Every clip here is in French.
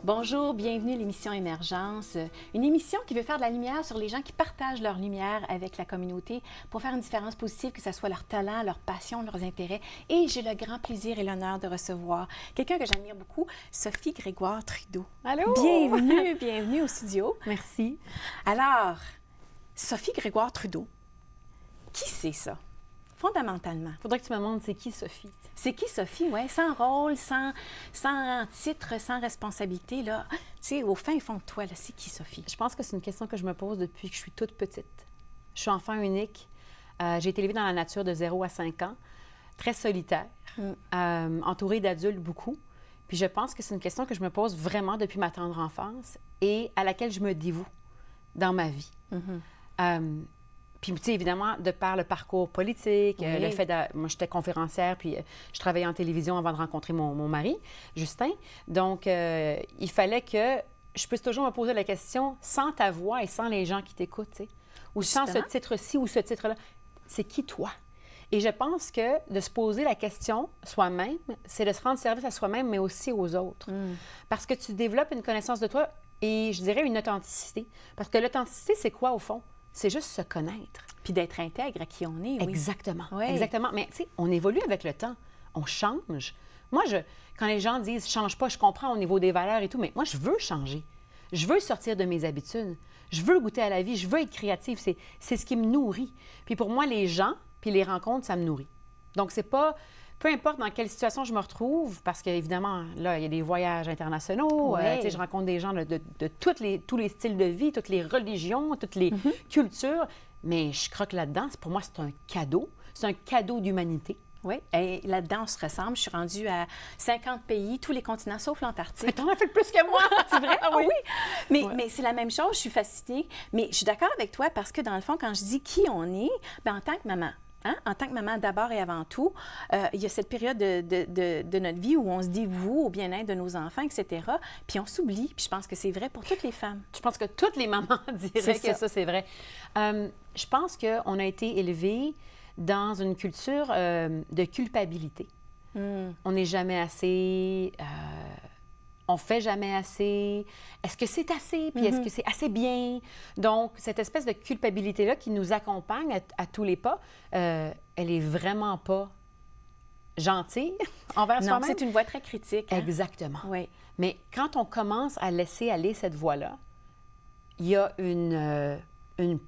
Bonjour, bienvenue à l'émission Émergence, une émission qui veut faire de la lumière sur les gens qui partagent leur lumière avec la communauté pour faire une différence positive, que ce soit leur talent, leur passion, leurs intérêts. Et j'ai le grand plaisir et l'honneur de recevoir quelqu'un que j'admire beaucoup, Sophie Grégoire Trudeau. Allô? Bienvenue, bienvenue au studio. Merci. Alors, Sophie Grégoire Trudeau, qui c'est ça, fondamentalement? Faudrait que tu me demandes c'est qui Sophie. C'est qui Sophie, oui? Sans rôle, sans titre, sans responsabilité, là. Tu sais, au fin fond de toi, là, c'est qui Sophie? Je pense que c'est une question que je me pose depuis que je suis toute petite. Je suis enfant unique. J'ai été élevée dans la nature de 0 à 5 ans, très solitaire, entourée d'adultes beaucoup. Puis je pense que c'est une question que je me pose vraiment depuis ma tendre enfance et à laquelle je me dévoue dans ma vie. Puis, tu sais, évidemment, de par le parcours politique, Oui. le fait de... Moi, j'étais conférencière, puis je travaillais en télévision avant de rencontrer mon mari, Justin. Donc, il fallait que je puisse toujours me poser la question, sans ta voix et sans les gens qui t'écoutent, tu sais, ou sans ce titre-ci ou ce titre-là, c'est qui toi? Et je pense que de se poser la question soi-même, c'est de se rendre service à soi-même, mais aussi aux autres. Parce que tu développes une connaissance de toi et, je dirais, une authenticité. Parce que l'authenticité, c'est quoi, au fond? C'est juste se connaître. Puis d'être intègre à qui on est, oui. Exactement. Oui. Exactement. Mais tu sais, on évolue avec le temps. On change. Moi, quand les gens disent « change pas », je comprends au niveau des valeurs et tout, mais moi, je veux changer. Je veux sortir de mes habitudes. Je veux goûter à la vie. Je veux être créative. C'est ce qui me nourrit. Puis pour moi, les gens puis les rencontres, ça me nourrit. Donc, c'est pas... Peu importe dans quelle situation je me retrouve, parce qu'évidemment, là, il y a des voyages internationaux, Ouais. tu sais, je rencontre des gens de tous les styles de vie, toutes les religions, toutes les cultures, mais je croque là-dedans. Pour moi, c'est un cadeau. C'est un cadeau d'humanité. Oui. Et là-dedans, on se ressemble. Je suis rendue à 50 pays, tous les continents, sauf l'Antarctique. Mais t'en as fait plus que moi! C'est vrai? Ah oui. Mais, Ouais. mais c'est la même chose, je suis fascinée. Mais je suis d'accord avec toi parce que, dans le fond, quand je dis qui on est, bien, en tant que maman, hein, en tant que maman, d'abord et avant tout, il y a cette période de notre vie où on se dévoue au bien-être de nos enfants, etc. Puis on s'oublie. Puis je pense que c'est vrai pour toutes les femmes. Je pense que toutes les mamans diraient que ça, c'est vrai. Je pense qu'on a été élevés dans une culture de culpabilité. On n'est jamais assez... on fait jamais assez. Est-ce que c'est assez? Puis est-ce que c'est assez bien? Donc, cette espèce de culpabilité-là qui nous accompagne à tous les pas, elle est vraiment pas gentille envers Non, soi-même. c'est une voix très critique. Hein? Exactement. Oui. Mais quand on commence à laisser aller cette voix-là, il y a une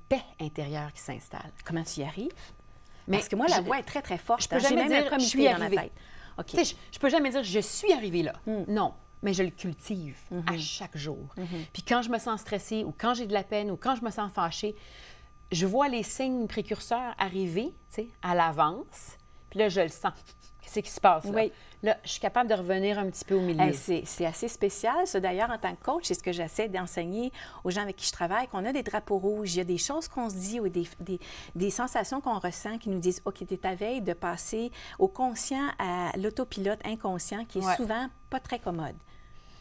paix intérieure qui s'installe. Comment tu y arrives? Mais Parce que moi, la voix est très, très forte. je peux Hein? J'ai jamais même dire, un je suis comité dans la arrivée. tête. OK. Tu sais, je peux jamais dire je suis arrivée là. Non, mais je le cultive à chaque jour. Puis quand je me sens stressée ou quand j'ai de la peine ou quand je me sens fâchée, je vois les signes précurseurs arriver, tu sais, à l'avance. Puis là, je le sens. Qu'est-ce qui se passe là? Oui. Là, je suis capable de revenir un petit peu au milieu. Hey, c'est assez spécial, ça. D'ailleurs, en tant que coach, c'est ce que j'essaie d'enseigner aux gens avec qui je travaille, qu'on a des drapeaux rouges, il y a des choses qu'on se dit ou des sensations qu'on ressent qui nous disent « OK, tu es à veille de passer au conscient à l'autopilote inconscient qui est souvent pas très commode. »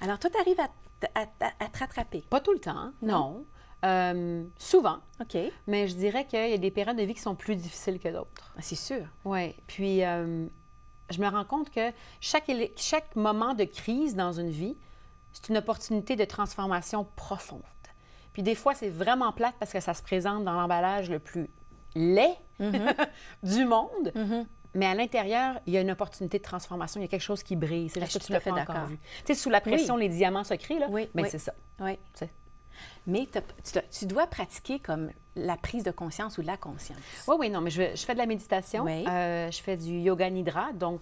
Alors, toi, tu arrives à te rattraper. Pas tout le temps, non. Souvent. OK. Mais je dirais qu'il y a des périodes de vie qui sont plus difficiles que d'autres. Ah, c'est sûr. Oui. Puis, je me rends compte que chaque moment de crise dans une vie, c'est une opportunité de transformation profonde. Puis des fois, c'est vraiment plate parce que ça se présente dans l'emballage le plus laid du monde. Mais à l'intérieur, il y a une opportunité de transformation. Il y a quelque chose qui brille. C'est Je juste suis que tu tout à l'as fait pas d'accord. encore vu. Tu sais, sous la pression, les diamants se créent, là. Oui, Mais oui. c'est ça. Oui. Tu sais. Mais tu dois pratiquer comme la prise de conscience ou de la conscience. Oui, oui, non, mais je fais de la méditation. Oui. Je fais du yoga nidra, donc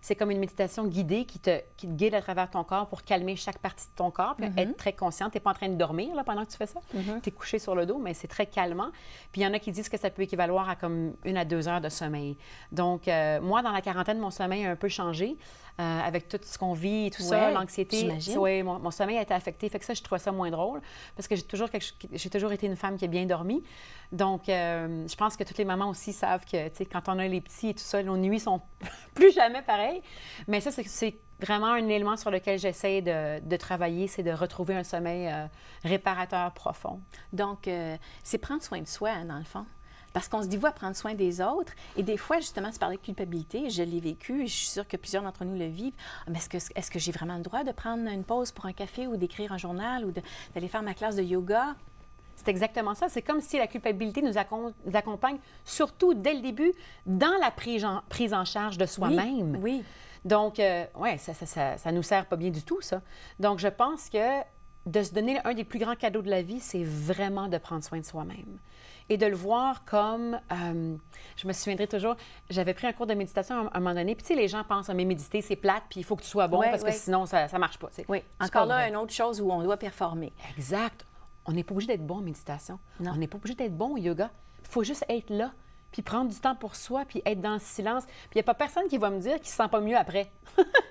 c'est comme une méditation guidée qui te guide à travers ton corps pour calmer chaque partie de ton corps, puis être très consciente. Tu n'es pas en train de dormir là, pendant que tu fais ça. Tu es couché sur le dos, mais c'est très calmant. Puis il y en a qui disent que ça peut équivaloir à comme 1 à 2 heures de sommeil. Donc, moi, dans la quarantaine, mon sommeil a un peu changé. Avec tout ce qu'on vit et tout ça, Ouais, l'anxiété. j'imagine. Oui, mon sommeil a été affecté. Fait que ça, je trouvais ça moins drôle parce que j'ai toujours été une femme qui a bien dormi. Donc, je pense que toutes les mamans aussi savent que, tu sais, quand on a les petits et tout ça, nos nuits sont plus jamais pareilles. Mais ça, c'est vraiment un élément sur lequel j'essaie de travailler, c'est de retrouver un sommeil réparateur profond. Donc, c'est prendre soin de soi, hein, dans le fond. Parce qu'on se dévoue à prendre soin des autres. Et des fois, justement, tu parlais de culpabilité. Je l'ai vécu et je suis sûre que plusieurs d'entre nous le vivent. Mais est-ce que j'ai vraiment le droit de prendre une pause pour un café ou d'écrire un journal ou d'aller faire ma classe de yoga? C'est exactement ça. C'est comme si la culpabilité nous accompagne, surtout dès le début, dans la prise en charge de soi-même. Oui. Donc, oui, ça nous sert pas bien du tout, ça. Donc, je pense que de se donner un des plus grands cadeaux de la vie, c'est vraiment de prendre soin de soi-même. Et de le voir comme, je me souviendrai toujours, j'avais pris un cours de méditation à un moment donné, puis tu sais, les gens pensent, mais méditer, c'est plate, puis il faut que tu sois bon, parce que sinon, ça marche pas, tu sais. Oui, encore là, une autre chose où on doit performer. Exact. On n'est pas obligé d'être bon en méditation. Non. On n'est pas obligé d'être bon au yoga. Il faut juste être là, puis prendre du temps pour soi, puis être dans le silence. Puis il n'y a pas personne qui va me dire qu'il ne se sent pas mieux après.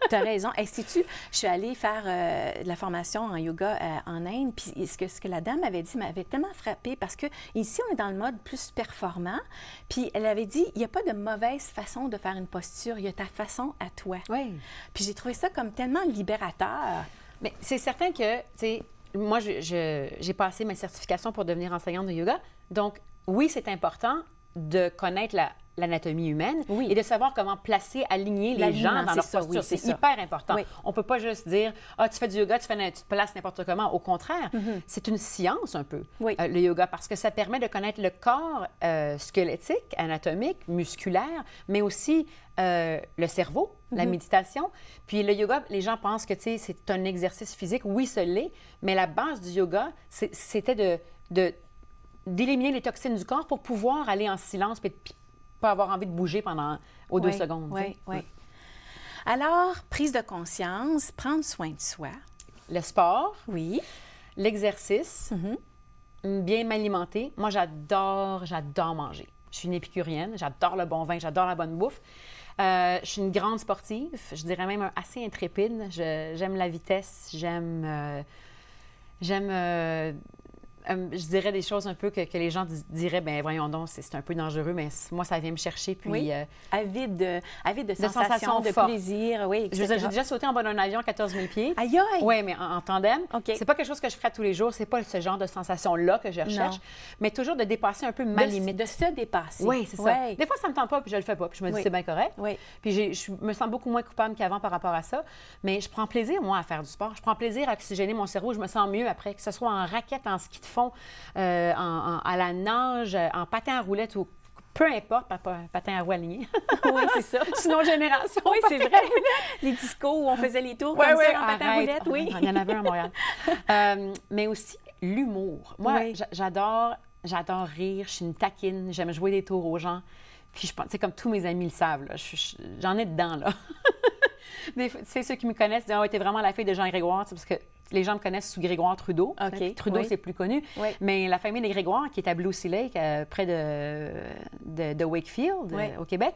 Tu as raison. Sais-tu, je suis allée faire de la formation en yoga en Inde, puis ce que la dame avait dit m'avait tellement frappée parce que ici, on est dans le mode plus performant. Puis elle avait dit, il n'y a pas de mauvaise façon de faire une posture, il y a ta façon à toi. Oui. Puis j'ai trouvé ça comme tellement libérateur. Mais c'est certain que, tu sais, moi, j'ai passé ma certification pour devenir enseignante de yoga. Donc, oui, c'est important de connaître l'anatomie humaine et de savoir comment placer, aligner les gens dans leur posture. Oui, c'est hyper important. Oui. On ne peut pas juste dire « Ah, tu fais du yoga, tu te places n'importe comment ». Au contraire, c'est une science un peu, le yoga, parce que ça permet de connaître le corps squelettique, anatomique, musculaire, mais aussi le cerveau, la méditation. Puis le yoga, les gens pensent que c'est un exercice physique. Oui, ce l'est, mais la base du yoga, c'était d'éliminer les toxines du corps pour pouvoir aller en silence et pas avoir envie de bouger pendant 2 secondes. Oui. Alors, prise de conscience, prendre soin de soi. Le sport. Oui. L'exercice. Bien m'alimenter. Moi, j'adore manger. Je suis une épicurienne. J'adore le bon vin. J'adore la bonne bouffe. Je suis une grande sportive. Je dirais même assez intrépide. J'aime la vitesse. J'aime je dirais des choses un peu que les gens diraient, bien, voyons donc, c'est un peu dangereux, mais moi, ça vient me chercher. Puis, oui, avide de sensations, de plaisir, oui, etc. J'ai déjà sauté en bas d'un avion 14 000 pieds. Aïe, aïe! Oui, mais en tandem. Okay. C'est pas quelque chose que je ferais tous les jours. C'est pas ce genre de sensation-là que je recherche, mais toujours de dépasser un peu ma limite. De se dépasser. Oui, c'est ça. Des fois, ça me tente pas, puis je le fais pas, puis je me dis, c'est bien correct. Oui. Puis je me sens beaucoup moins coupable qu'avant par rapport à ça, mais je prends plaisir, moi, à faire du sport. Je prends plaisir à oxygéner mon cerveau. Je me sens mieux après, que ce soit en raquette, en ski de fond, à la nage, en patin à roulette ou peu importe, patin à roue aligné. Oui, c'est ça. Sinon, génération. Oui, c'est vrai. Les discos où on faisait les tours comme ça en patin à roulette, oui. Il y en avait un à Montréal. Mais aussi l'humour. Moi, j'adore rire. Je suis une taquine. J'aime jouer des tours aux gens. Puis, je pense, c'est comme tous mes amis le savent, là. J'en ai dedans, là. Ceux qui me connaissent disent « Ah, t'es vraiment la fille de Jean Grégoire », parce que les gens me connaissent sous Grégoire Trudeau. Okay. Trudeau, c'est plus connu. Oui. Mais la famille des Grégoire, qui est à Blue Sea Lake, près de Wakefield, au Québec,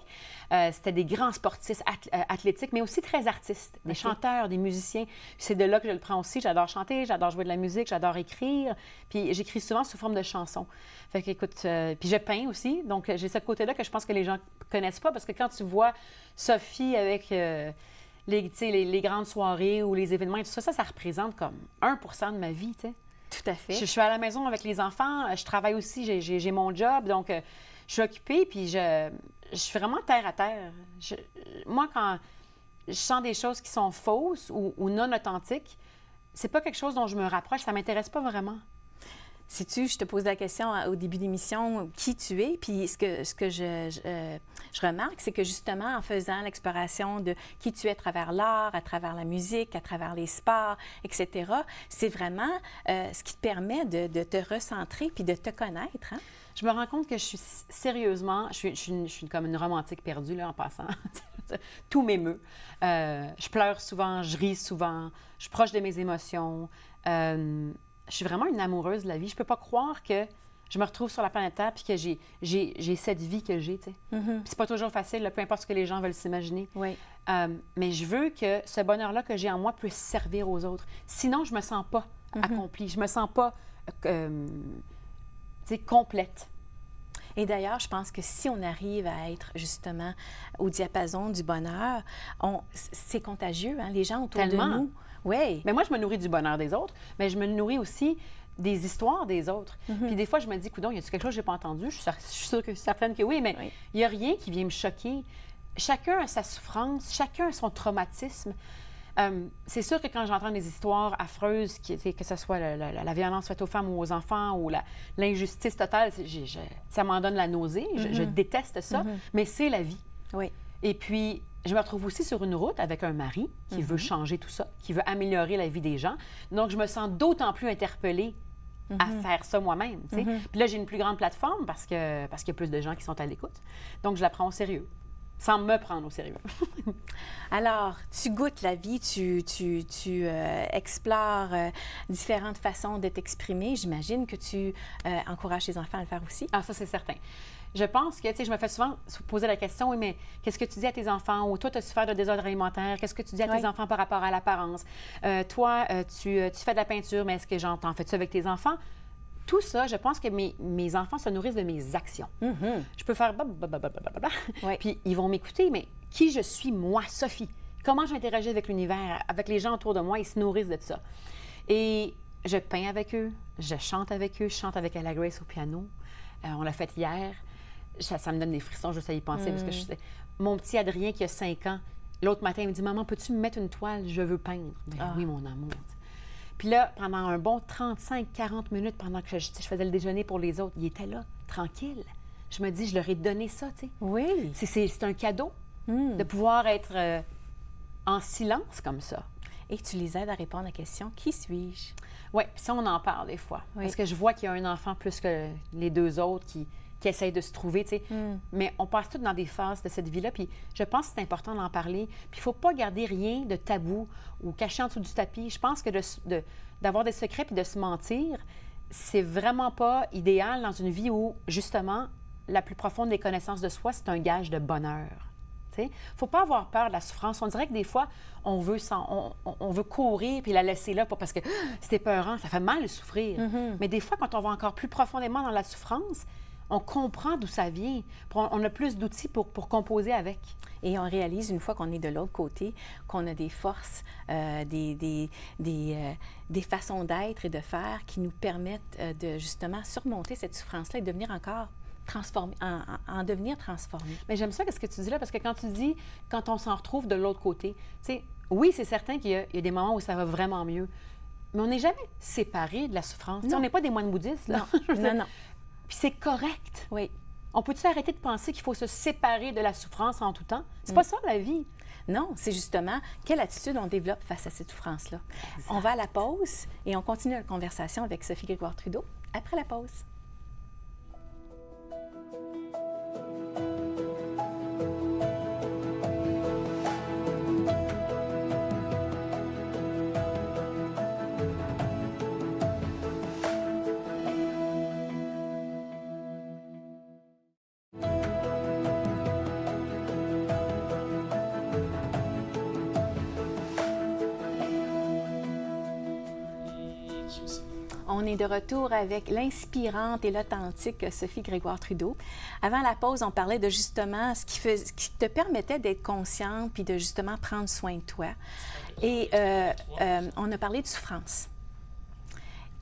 c'était des grands sportifs athlétiques, mais aussi très artistes. Des chanteurs, des musiciens. C'est de là que je le prends aussi. J'adore chanter, j'adore jouer de la musique, j'adore écrire. Puis j'écris souvent sous forme de chansons. Fait qu'écoute, puis je peins aussi. Donc, j'ai ce côté-là que je pense que les gens ne connaissent pas, parce que quand tu vois Sophie avec... les grandes soirées ou les événements et tout ça, ça représente comme 1% de ma vie, tu sais. Tout à fait. Je suis à la maison avec les enfants, je travaille aussi, j'ai mon job, donc je suis occupée, puis je suis vraiment terre à terre. Moi, quand je sens des choses qui sont fausses ou non authentiques, c'est pas quelque chose dont je me rapproche, ça m'intéresse pas vraiment. Sais-tu, je te pose la question au début d'émission, qui tu es, puis ce que je remarque, c'est que justement, en faisant l'exploration de qui tu es à travers l'art, à travers la musique, à travers les sports, etc., c'est vraiment ce qui te permet de te recentrer puis de te connaître. Hein? Je me rends compte que je suis sérieusement, je suis comme une romantique perdue, là, en passant. Tout m'émeut. Je pleure souvent, je ris souvent, je suis proche de mes émotions. Je suis vraiment une amoureuse de la vie. Je peux pas croire que je me retrouve sur la planète Terre puis que j'ai cette vie que j'ai, tu sais. Puis c'est pas toujours facile, là, peu importe ce que les gens veulent s'imaginer. Oui. Mais je veux que ce bonheur-là que j'ai en moi puisse servir aux autres. Sinon, je me sens pas accomplie. Je me sens pas, tu sais, complète. Et d'ailleurs, je pense que si on arrive à être justement au diapason du bonheur, c'est contagieux, hein? Les gens autour de nous. Oui. Mais moi, je me nourris du bonheur des autres, mais je me nourris aussi des histoires des autres. Puis des fois, je me dis, coudonc, y a-t-il quelque chose que j'ai pas entendu? Je suis sûre que certaine que oui, mais il y a rien qui vient me choquer. Chacun a sa souffrance, chacun a son traumatisme. C'est sûr que quand j'entends des histoires affreuses, que ce soit la violence faite aux femmes ou aux enfants ou l'injustice totale, ça m'en donne la nausée. Je déteste ça, mais c'est la vie. Oui. Et puis, je me retrouve aussi sur une route avec un mari qui veut changer tout ça, qui veut améliorer la vie des gens. Donc, je me sens d'autant plus interpellée à faire ça moi-même. Puis là, j'ai une plus grande plateforme parce qu'il y a plus de gens qui sont à l'écoute. Donc, je la prends au sérieux, sans me prendre au sérieux. Alors, tu goûtes la vie, tu explores différentes façons de t'exprimer. J'imagine que tu encourages tes enfants à le faire aussi. Ah, ça, c'est certain. Je pense que, tu sais, je me fais souvent poser la question, oui, mais qu'est-ce que tu dis à tes enfants? Ou toi, tu as souffert de désordre alimentaire. Qu'est-ce que tu dis à tes enfants par rapport à l'apparence? Toi, tu fais de la peinture, mais est-ce que t'en fais-tu avec tes enfants? Tout ça, je pense que mes enfants se nourrissent de mes actions. Je peux faire blablabla, puis ils vont m'écouter, mais qui je suis, moi, Sophie? Comment j'interagis avec l'univers, avec les gens autour de moi? Ils se nourrissent de ça. Et je peins avec eux, je chante avec eux, je chante avec Ella Grace au piano. On l'a fait hier. Ça me donne des frissons juste à y penser, parce que mon petit Adrien qui a 5 ans, l'autre matin, il me dit « Maman, peux-tu me mettre une toile? Je veux peindre. » Oui, mon amour. Puis là, pendant un bon 35-40 minutes, pendant que je faisais le déjeuner pour les autres, il était là, tranquille. Je me dis, je leur ai donné ça, tu sais. Oui. C'est un cadeau de pouvoir être en silence comme ça. Et tu les aides à répondre à la question « Qui suis-je? » Oui, puis ça, on en parle des fois. Oui. Parce que je vois qu'il y a un enfant plus que les deux autres qui essayent de se trouver, tu sais. Mais on passe tous dans des phases de cette vie-là, puis je pense que c'est important d'en parler. Puis il ne faut pas garder rien de tabou ou caché en dessous du tapis. Je pense que d'avoir des secrets puis de se mentir, c'est vraiment pas idéal dans une vie où, justement, la plus profonde des connaissances de soi, c'est un gage de bonheur. Il ne faut pas avoir peur de la souffrance. On dirait que des fois, on veut courir puis la laisser là parce que c'est épeurant, ça fait mal de souffrir. Mais des fois, quand on va encore plus profondément dans la souffrance, on comprend d'où ça vient. On a plus d'outils pour composer avec. Et on réalise, une fois qu'on est de l'autre côté, qu'on a des forces, des façons d'être et de faire qui nous permettent de justement surmonter cette souffrance-là et devenir encore transformé, en devenir transformé. Mais j'aime ça, ce que tu dis là, parce que quand tu dis, quand on s'en retrouve de l'autre côté, tu sais, oui, c'est certain qu'il y a des moments où ça va vraiment mieux, mais on n'est jamais séparés de la souffrance. On n'est pas des moines bouddhistes, là. Non. Puis c'est correct. Oui. On peut-tu arrêter de penser qu'il faut se séparer de la souffrance en tout temps? C'est pas ça, la vie. Non, c'est justement quelle attitude on développe face à cette souffrance-là. Exact. On va à la pause et on continue la conversation avec Sophie Grégoire-Trudeau après la pause. On est de retour avec l'inspirante et l'authentique Sophie Grégoire-Trudeau. Avant la pause, on parlait de justement ce qui te permettait d'être consciente puis de justement prendre soin de toi. Et on a parlé de souffrance.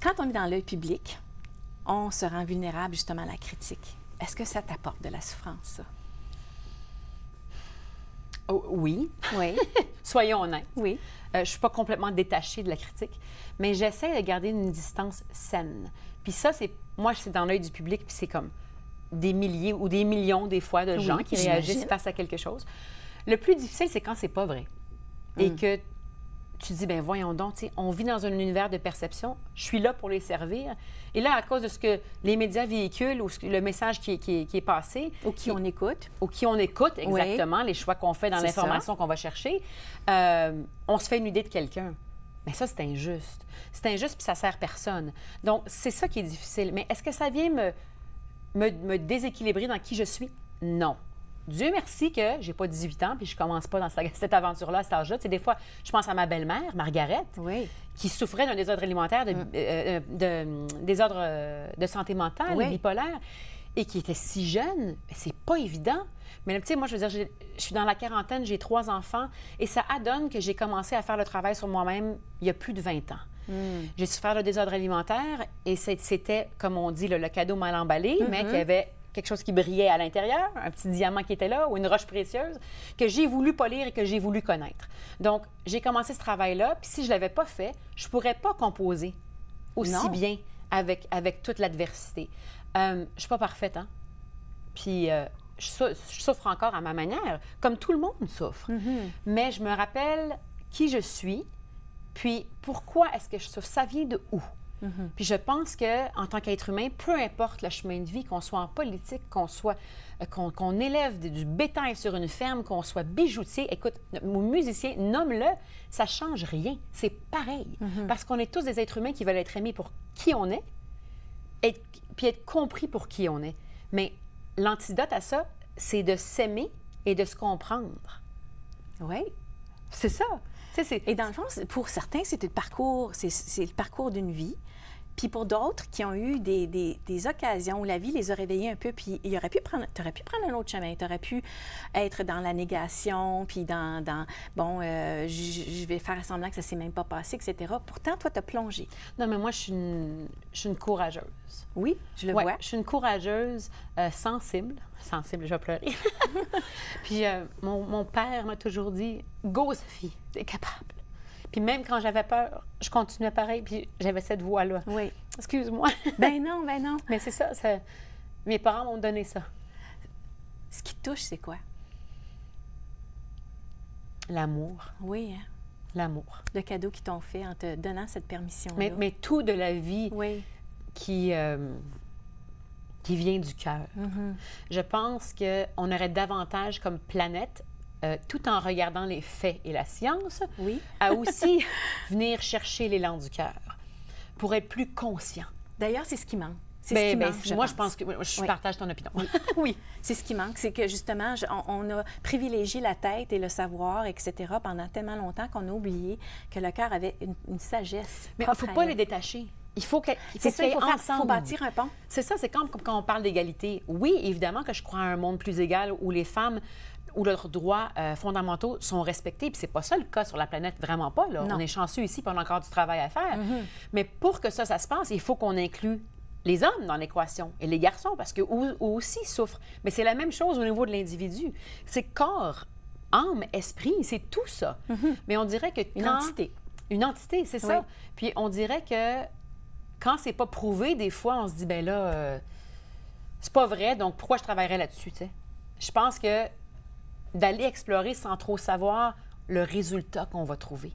Quand on est dans l'œil public, on se rend vulnérable justement à la critique. Est-ce que ça t'apporte de la souffrance, ça? Oh, oui. Oui. Soyons honnêtes. Oui. Je ne suis pas complètement détachée de la critique, mais j'essaie de garder une distance saine. Puis ça, moi, c'est dans l'œil du public, puis c'est comme des milliers ou des millions, des fois, de gens qui réagissent face à quelque chose. Le plus difficile, c'est quand c'est pas vrai. Et que tu dis, ben voyons donc, on vit dans un univers de perception, je suis là pour les servir. Et là, à cause de ce que les médias véhiculent ou le message qui est passé... Ou qui on écoute. Ou qui on écoute, exactement, les choix qu'on fait dans l'information qu'on va chercher, on se fait une idée de quelqu'un. Mais ça, c'est injuste. C'est injuste, puis ça sert personne. Donc, c'est ça qui est difficile. Mais est-ce que ça vient me déséquilibrer dans qui je suis? Non. Dieu merci que j'ai pas 18 ans puis je commence pas dans cette aventure-là à cet âge-là. Tu sais, des fois, je pense à ma belle-mère, Margaret, qui souffrait d'un désordre alimentaire, désordre de santé mentale, bipolaire, et qui était si jeune. C'est pas évident. Mais tu sais, moi, je veux dire, je suis dans la quarantaine, j'ai 3 enfants, et ça adonne que j'ai commencé à faire le travail sur moi-même il y a plus de 20 ans. J'ai souffert de désordre alimentaire et c'était, comme on dit, le cadeau mal emballé, mais qu'il y avait quelque chose qui brillait à l'intérieur, un petit diamant qui était là ou une roche précieuse que j'ai voulu polir et que j'ai voulu connaître. Donc, j'ai commencé ce travail-là, puis si je ne l'avais pas fait, je ne pourrais pas composer aussi bien avec toute l'adversité. Je ne suis pas parfaite, hein? Puis je souffre encore à ma manière, comme tout le monde souffre. Mais je me rappelle qui je suis, puis pourquoi est-ce que je souffre? Ça vient de où? Puis je pense qu'en tant qu'être humain, peu importe le chemin de vie, qu'on soit en politique, qu'on élève du bétail sur une ferme, qu'on soit bijoutier, écoute, ou musicien, nomme-le, ça ne change rien. C'est pareil. Parce qu'on est tous des êtres humains qui veulent être aimés pour qui on est, puis être compris pour qui on est. Mais l'antidote à ça, c'est de s'aimer et de se comprendre. Oui. C'est ça. Et dans le fond, pour certains, c'est le parcours d'une vie. Puis pour d'autres qui ont eu des occasions où la vie les a réveillés un peu, puis tu aurais pu prendre un autre chemin. Tu aurais pu être dans la négation, puis je vais faire semblant que ça ne s'est même pas passé, etc. Pourtant, toi, tu as plongé. Non, mais moi, je suis une courageuse. Oui, je le vois. Je suis une courageuse sensible. Sensible, je vais pleurer. Puis mon père m'a toujours dit « Go, Sophie, t'es capable ». Puis même quand j'avais peur, je continuais pareil, puis j'avais cette voix-là. Oui. Excuse-moi. Ben non. Mais c'est ça, mes parents m'ont donné ça. Ce qui te touche, c'est quoi? L'amour. Oui, hein? L'amour. Le cadeau qu'ils t'ont fait en te donnant cette permission-là. Mais tout de la vie qui vient du cœur. Je pense qu'on aurait davantage comme planète, tout en regardant les faits et la science, à aussi venir chercher l'élan du cœur pour être plus conscient. D'ailleurs, c'est ce qui manque. C'est ce qui manque, moi, je pense que je partage ton opinion. Oui. C'est ce qui manque, c'est que justement, on a privilégié la tête et le savoir, etc., pendant tellement longtemps qu'on a oublié que le cœur avait une sagesse. Mais il ne faut pas les détacher. Il faut qu'il faut bâtir un pont. C'est ça, c'est comme quand on parle d'égalité. Oui, évidemment que je crois à un monde plus égal où les femmes, où leurs droits fondamentaux sont respectés. Puis c'est pas ça le cas sur la planète, vraiment pas. Là. On est chanceux ici, puis on a encore du travail à faire. Mais pour que ça se passe, il faut qu'on inclue les hommes dans l'équation et les garçons, parce qu'eux aussi souffrent. Mais c'est la même chose au niveau de l'individu. C'est corps, âme, esprit, c'est tout ça. Mais on dirait que Une entité, c'est ça. Puis on dirait que quand c'est pas prouvé, des fois, on se dit, ben là, c'est pas vrai, donc pourquoi je travaillerais là-dessus, tu sais? Je pense que d'aller explorer sans trop savoir le résultat qu'on va trouver,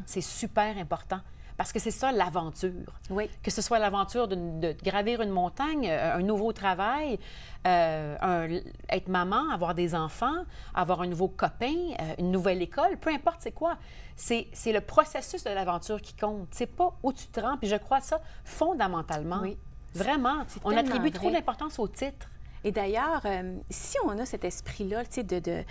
c'est super important. Parce que c'est ça, l'aventure. Oui. Que ce soit l'aventure de gravir une montagne, un nouveau travail, être maman, avoir des enfants, avoir un nouveau copain, une nouvelle école, peu importe c'est quoi. C'est le processus de l'aventure qui compte. C'est pas où tu te rends. Puis je crois ça fondamentalement. Oui. Vraiment. On attribue trop d'importance au titre. Et d'ailleurs, si on a cet esprit-là, tu sais,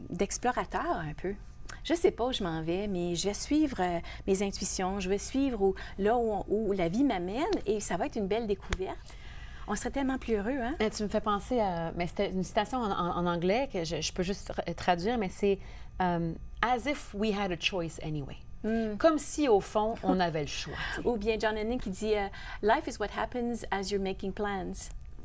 d'explorateur un peu, je ne sais pas où je m'en vais, mais je vais suivre mes intuitions, je vais suivre où la vie m'amène et ça va être une belle découverte. On serait tellement plus heureux, hein? Tu me fais penser à... Mais c'était une citation en anglais que je peux juste traduire, mais c'est « As if we had a choice anyway ». Comme si, au fond, on avait le choix. T'sais. Ou bien John Lennon qui dit « Life is what happens as you're making plans ».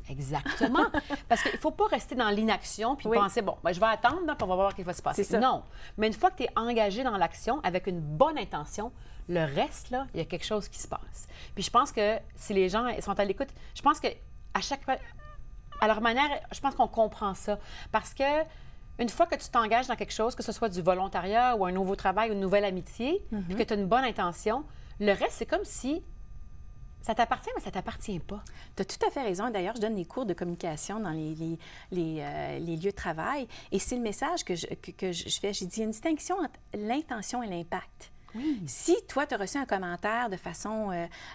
Exactement. Parce qu'il ne faut pas rester dans l'inaction puis penser, bon, ben, je vais attendre, là, puis on va voir ce qui va se passer. C'est ça. Non. Mais une fois que tu es engagé dans l'action avec une bonne intention, le reste, là, il y a quelque chose qui se passe. Puis je pense que si les gens sont à l'écoute, je pense que à leur manière, je pense qu'on comprend ça. Parce que une fois que tu t'engages dans quelque chose, que ce soit du volontariat ou un nouveau travail ou une nouvelle amitié, puis que tu as une bonne intention, le reste, c'est comme si ça t'appartient, mais ça ne t'appartient pas. Tu as tout à fait raison. D'ailleurs, je donne des cours de communication dans les lieux de travail. Et c'est le message que je fais. J'ai dit, il y a une distinction entre l'intention et l'impact. Oui. Si toi, tu as reçu un commentaire de façon,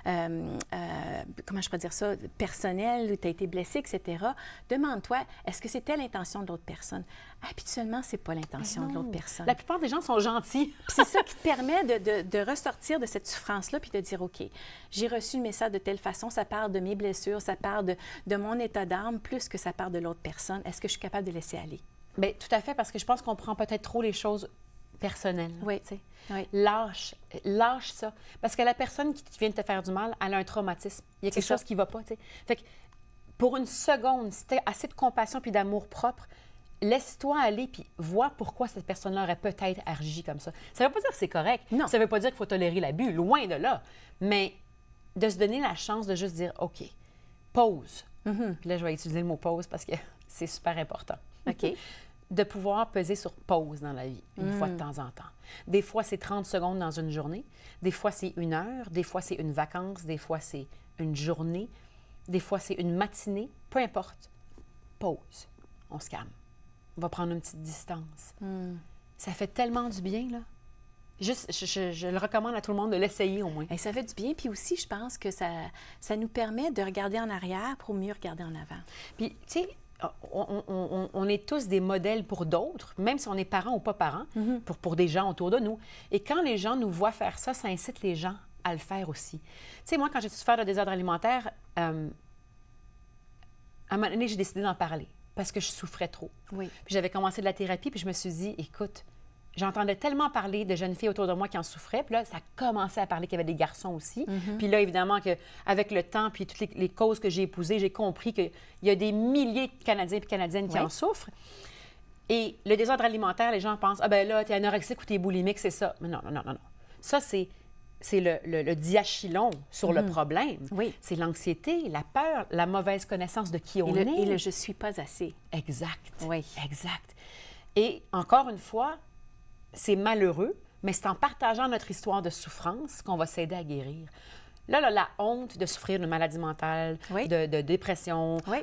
comment je pourrais dire ça, personnelle, ou tu as été blessé, etc., demande-toi, est-ce que c'était l'intention de l'autre personne? Habituellement, ce n'est pas l'intention de l'autre personne. La plupart des gens sont gentils. C'est ça qui te permet de ressortir de cette souffrance-là puis de dire, OK, j'ai reçu le message de telle façon, ça parle de mes blessures, ça parle de mon état d'âme, plus que ça parle de l'autre personne. Est-ce que je suis capable de laisser aller? Bien, tout à fait, parce que je pense qu'on prend peut-être trop les choses personnel. Oui. Tu sais. Oui. Lâche ça. Parce que la personne qui vient de te faire du mal, elle a un traumatisme. Il y a quelque chose qui ne va pas. Tu sais. Fait que pour une seconde, si tu as assez de compassion puis d'amour propre, laisse-toi aller puis vois pourquoi cette personne-là aurait peut-être agi comme ça. Ça ne veut pas dire que c'est correct. Non. Ça ne veut pas dire qu'il faut tolérer l'abus, loin de là. Mais de se donner la chance de juste dire, OK, pause. Puis là, je vais utiliser le mot pause parce que c'est super important. OK. De pouvoir peser sur pause dans la vie, une fois de temps en temps. Des fois, c'est 30 secondes dans une journée. Des fois, c'est 1 heure. Des fois, c'est une vacance. Des fois, c'est une journée. Des fois, c'est une matinée. Peu importe. Pause. On se calme. On va prendre une petite distance. Ça fait tellement du bien, là. Juste, je le recommande à tout le monde de l'essayer au moins. Et ça fait du bien. Puis aussi, je pense que ça nous permet de regarder en arrière pour mieux regarder en avant. Puis, tu sais, on est tous des modèles pour d'autres, même si on est parents ou pas parents, pour des gens autour de nous. Et quand les gens nous voient faire ça, ça incite les gens à le faire aussi. Tu sais, moi, quand j'ai souffert de désordre alimentaire, à un moment donné, j'ai décidé d'en parler parce que je souffrais trop. Oui. Puis j'avais commencé de la thérapie, puis je me suis dit, écoute, j'entendais tellement parler de jeunes filles autour de moi qui en souffraient. Puis là, ça commençait à parler qu'il y avait des garçons aussi. Puis là, évidemment, avec le temps, puis toutes les causes que j'ai épousées, j'ai compris qu'il y a des milliers de Canadiens et Canadiennes qui en souffrent. Et le désordre alimentaire, les gens pensent, ah ben là, t'es anorexique ou t'es boulimique, c'est ça. Mais non. Ça, c'est le diachylon sur le problème. Oui. C'est l'anxiété, la peur, la mauvaise connaissance de qui on est. Et le « je suis pas assez ». Exact. Oui. Exact. Et encore une fois, c'est malheureux, mais c'est en partageant notre histoire de souffrance qu'on va s'aider à guérir. Là, la honte de souffrir d'une maladie mentale, de dépression, Oui.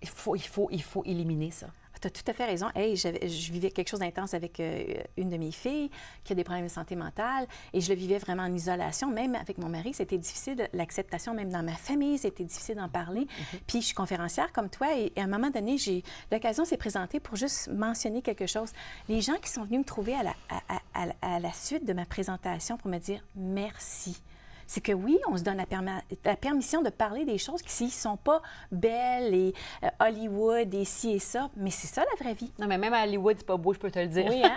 Il faut éliminer ça. Tu as tout à fait raison. Hey, je vivais quelque chose d'intense avec une de mes filles qui a des problèmes de santé mentale et je le vivais vraiment en isolation. Même avec mon mari, c'était difficile, l'acceptation, même dans ma famille, c'était difficile d'en parler. Puis je suis conférencière comme toi et à un moment donné, l'occasion s'est présentée pour juste mentionner quelque chose. Les gens qui sont venus me trouver à la suite de ma présentation pour me dire merci. C'est que oui, on se donne la permission de parler des choses qui ne sont pas belles et Hollywood et ci et ça, mais c'est ça la vraie vie. Non, mais même à Hollywood, c'est pas beau, je peux te le dire. Oui, hein?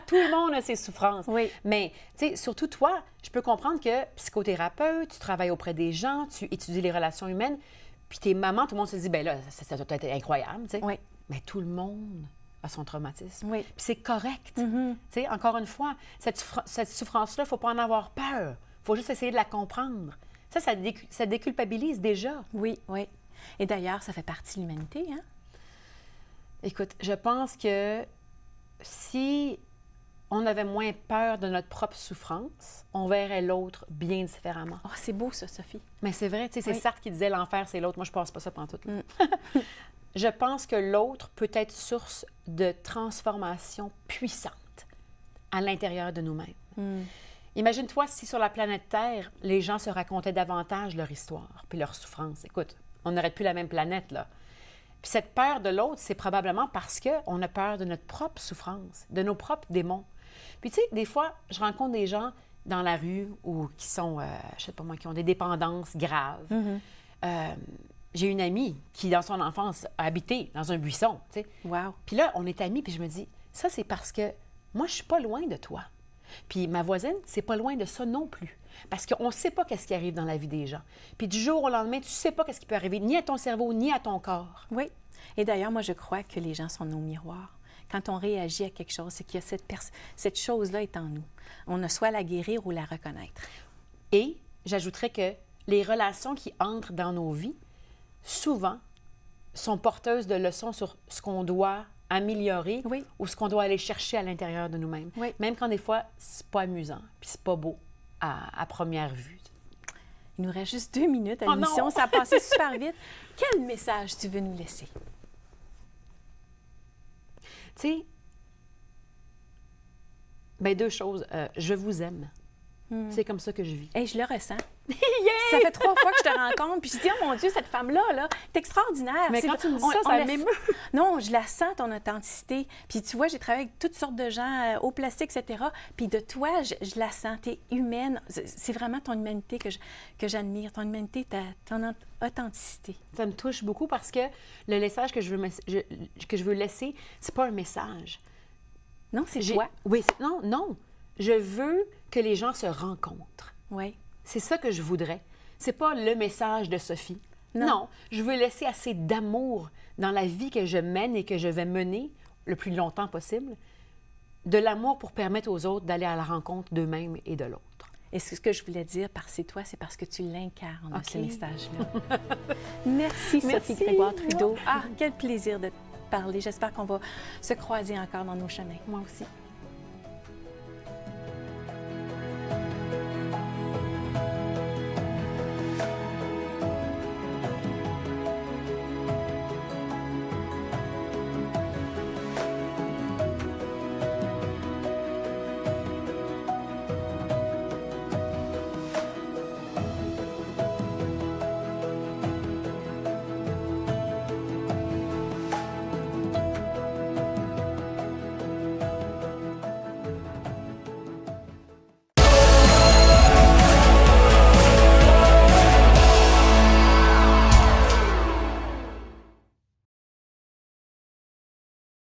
Tout le monde a ses souffrances. Oui. Mais, tu sais, surtout toi, je peux comprendre que psychothérapeute, tu travailles auprès des gens, tu étudies les relations humaines, puis t'es maman, tout le monde se dit, ben là, ça doit être incroyable, tu sais. Oui. Mais tout le monde a son traumatisme. Oui. Puis c'est correct. Tu sais, encore une fois, cette souffrance-là, il ne faut pas en avoir peur. Il faut juste essayer de la comprendre. Ça déculpabilise déjà. Oui. Et d'ailleurs, ça fait partie de l'humanité, hein? Écoute, je pense que si on avait moins peur de notre propre souffrance, on verrait l'autre bien différemment. Oh, c'est beau ça, Sophie. Mais c'est vrai, tu sais, c'est Sartre qui disait l'enfer, c'est l'autre. Moi, je pense pas ça pantoute. Je pense que l'autre peut être source de transformation puissante à l'intérieur de nous-mêmes. Imagine-toi si sur la planète Terre, les gens se racontaient davantage leur histoire puis leur souffrance. Écoute, on n'aurait plus la même planète, là. Puis cette peur de l'autre, c'est probablement parce qu'on a peur de notre propre souffrance, de nos propres démons. Puis tu sais, des fois, je rencontre des gens dans la rue ou qui sont, je sais pas moi, qui ont des dépendances graves. J'ai une amie qui, dans son enfance, a habité dans un buisson, tu sais. Wow. Puis là, on est amis, puis je me dis, ça, c'est parce que moi, je suis pas loin de toi. Puis ma voisine, c'est pas loin de ça non plus. Parce qu'on ne sait pas qu'est-ce qui arrive dans la vie des gens. Puis du jour au lendemain, tu ne sais pas qu'est-ce qui peut arriver, ni à ton cerveau, ni à ton corps. Oui. Et d'ailleurs, moi, je crois que les gens sont nos miroirs. Quand on réagit à quelque chose, c'est qu'il y a cette chose-là est en nous. On a soit à la guérir ou la reconnaître. Et j'ajouterais que les relations qui entrent dans nos vies, souvent, sont porteuses de leçons sur ce qu'on doit améliorer ou ce qu'on doit aller chercher à l'intérieur de nous-mêmes. Oui. Même quand des fois, c'est pas amusant, puis c'est pas beau à première vue. Il nous reste juste 2 minutes à l'émission. Ça a passé super vite. Quel message tu veux nous laisser? Tu sais, bien, 2 choses. Je vous aime. C'est comme ça que je vis. Et je le ressens. Ça fait 3 fois que je te rencontre, puis je dis, oh mon Dieu, cette femme-là, là, t'es extraordinaire. Mais quand tu me dis ça m'émeut. Non, je la sens, ton authenticité. Puis tu vois, j'ai travaillé avec toutes sortes de gens, au plastique, etc. Puis de toi, je la sens, t'es humaine. C'est vraiment ton humanité que j'admire, ton humanité, ton authenticité. Ça me touche beaucoup parce que le message que je veux laisser, c'est pas un message. Non, c'est toi. Oui, non, non. Je veux que les gens se rencontrent. Oui. C'est ça que je voudrais. C'est pas le message de Sophie. Non. Non, je veux laisser assez d'amour dans la vie que je mène et que je vais mener le plus longtemps possible, de l'amour pour permettre aux autres d'aller à la rencontre d'eux-mêmes et de l'autre. Et ce que je voulais dire par c'est toi, c'est parce que tu l'incarnes, OK. ce message-là. Merci, Sophie Grégoire-Trudeau. Ah, quel plaisir de te parler. J'espère qu'on va se croiser encore dans nos chemins. Moi aussi.